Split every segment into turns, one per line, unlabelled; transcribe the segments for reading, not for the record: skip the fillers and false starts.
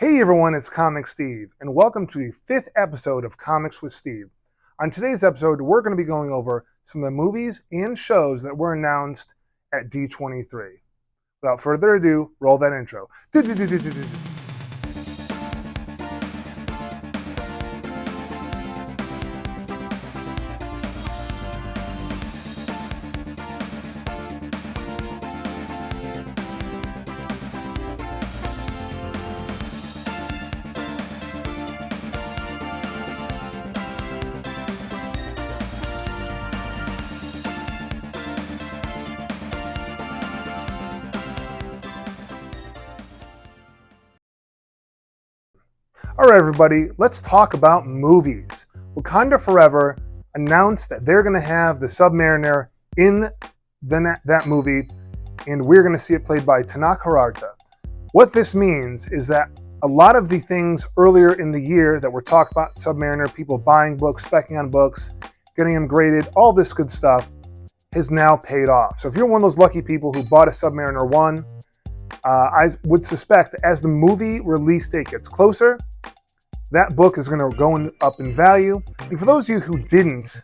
Hey everyone, it's Comic Steve, and welcome to the 5th episode of Comics with Steve. On today's episode, we're going to be going over some of the movies and shows that were announced at D23. Without further ado, roll that intro. Alright everybody, let's talk about movies. Wakanda Forever announced that they're going to have the Submariner in that movie, and we're going to see it played by Tanaka Harata. What this means is that a lot of the things earlier in the year that were talked about Submariner, people buying books, specking on books, getting them graded, all this good stuff, has now paid off. So if you're one of those lucky people who bought a Submariner 1, I would suspect that as the movie release date gets closer, that book is going to go up in value. And for those of you who didn't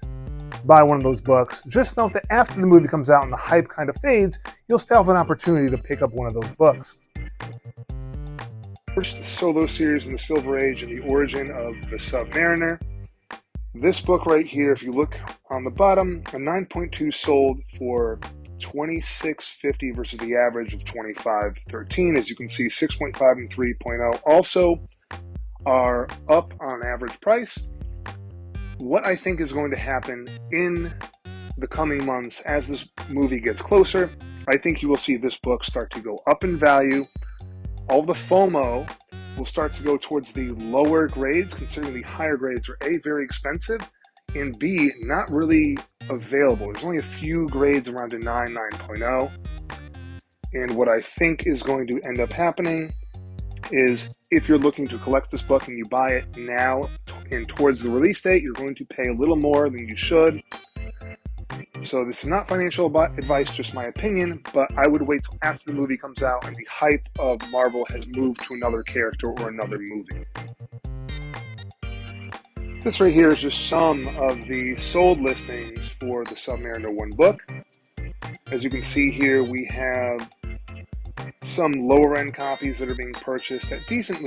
buy one of those books, just note that after the movie comes out and the hype kind of fades, you'll still have an opportunity to pick up one of those books. First solo series in the Silver Age and the origin of the Submariner. This book right here, if you look on the bottom, a 9.2 sold for $26.50 versus the average of $25.13. As you can see, 6.5 and 3.0 also are up on average price. What I think is going to happen in the coming months as this movie gets closer, I think you will see this book start to go up in value. All the FOMO will start to go towards the lower grades, considering the higher grades are A, very expensive, and B, not really available. There's only a few grades around a 9, 9.0. And what I think is going to end up happening is if you're looking to collect this book and you buy it now and towards the release date, you're going to pay a little more than you should. So this is not financial advice, just my opinion, but I would wait till after the movie comes out and the hype of Marvel has moved to another character or another movie. This right here is just some of the sold listings for the Submariner 1 book. As you can see here, we have some lower end copies that are being purchased at decent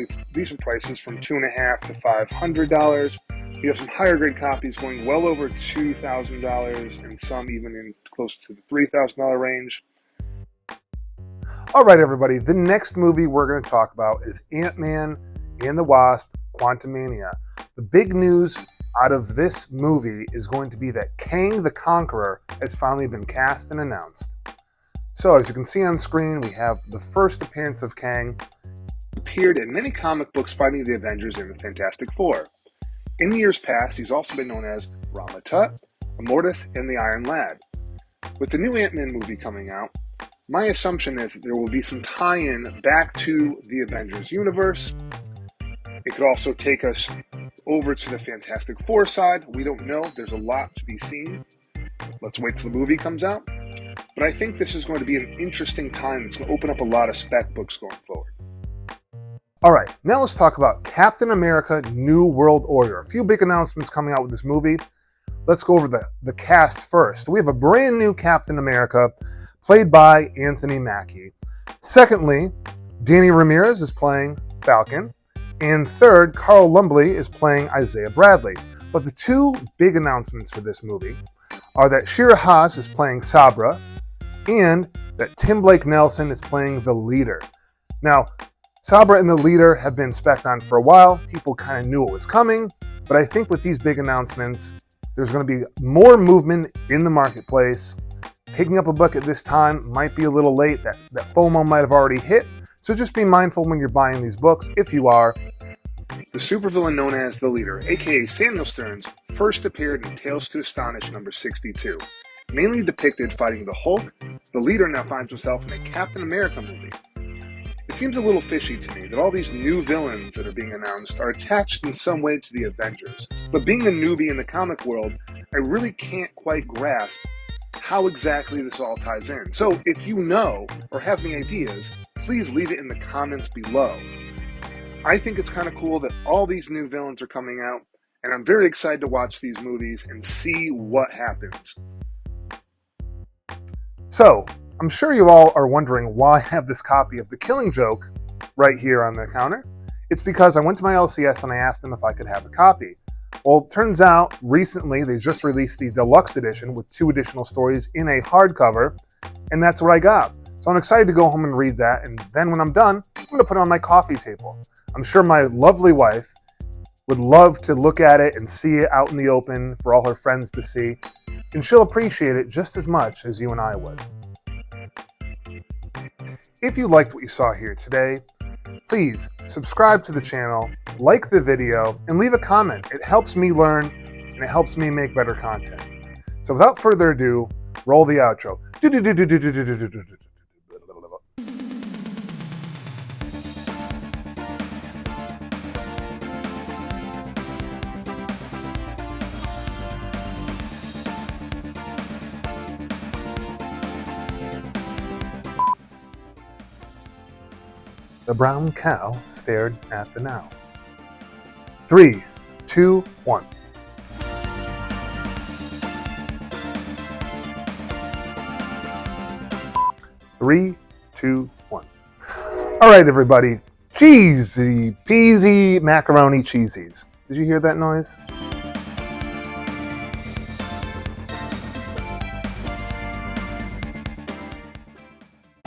prices from $250 to $500. You have some higher grade copies going well over $2,000 and some even in close to the $3,000 range. All right, everybody, the next movie we're going to talk about is Ant-Man and the Wasp: Quantumania. The big news out of this movie is going to be that Kang the Conqueror has finally been cast and announced. So as you can see on screen, we have the first appearance of Kang. He appeared in many comic books fighting the Avengers and the Fantastic Four. In years past, he's also been known as Rama-Tut, Immortus, and the Iron Lad. With the new AntMan movie coming out, my assumption is that there will be some tie-in back to the Avengers universe. It could also take us over to the Fantastic Four side. We don't know. There's a lot to be seen. Let's wait till the movie comes out. But I think this is going to be an interesting time. It's going to open up a lot of spec books going forward. All right, now let's talk about Captain America: New World Order. A few big announcements coming out with this movie. Let's go over the cast first. We have a brand new Captain America played by Anthony Mackie. Secondly, Danny Ramirez is playing Falcon. And third, Carl Lumbly is playing Isaiah Bradley. But the two big announcements for this movie are that Shira Haas is playing Sabra and that Tim Blake Nelson is playing the Leader. Now, Sabra and the Leader have been spec'd on for a while. People kind of knew it was coming, but I think with these big announcements, there's going to be more movement in the marketplace. Picking up a book at this time might be a little late. That FOMO might have already hit, so just be mindful when you're buying these books, if you are. The supervillain known as the Leader, aka Samuel Stearns, first appeared in Tales to Astonish number 62. Mainly depicted fighting the Hulk, the Leader now finds himself in a Captain America movie. It seems a little fishy to me that all these new villains that are being announced are attached in some way to the Avengers. But being a newbie in the comic world, I really can't quite grasp how exactly this all ties in. So if you know or have any ideas, please leave it in the comments below. I think it's kind of cool that all these new villains are coming out, and I'm very excited to watch these movies and see what happens. So, I'm sure you all are wondering why I have this copy of The Killing Joke right here on the counter. It's because I went to my LCS and I asked them if I could have a copy. Well, it turns out recently they just released the deluxe edition with 2 additional stories in a hardcover, and that's what I got. So I'm excited to go home and read that, and then when I'm done, I'm going to put it on my coffee table. I'm sure my lovely wife would love to look at it and see it out in the open for all her friends to see, and she'll appreciate it just as much as you and I would. If you liked what you saw here today, please subscribe to the channel, like the video, and leave a comment. It helps me learn and it helps me make better content. So without further ado, roll the outro. The brown cow stared at the now. 3, 2, 1. Three, two, one. All right, everybody. Cheesy peasy macaroni cheesies. Did you hear that noise?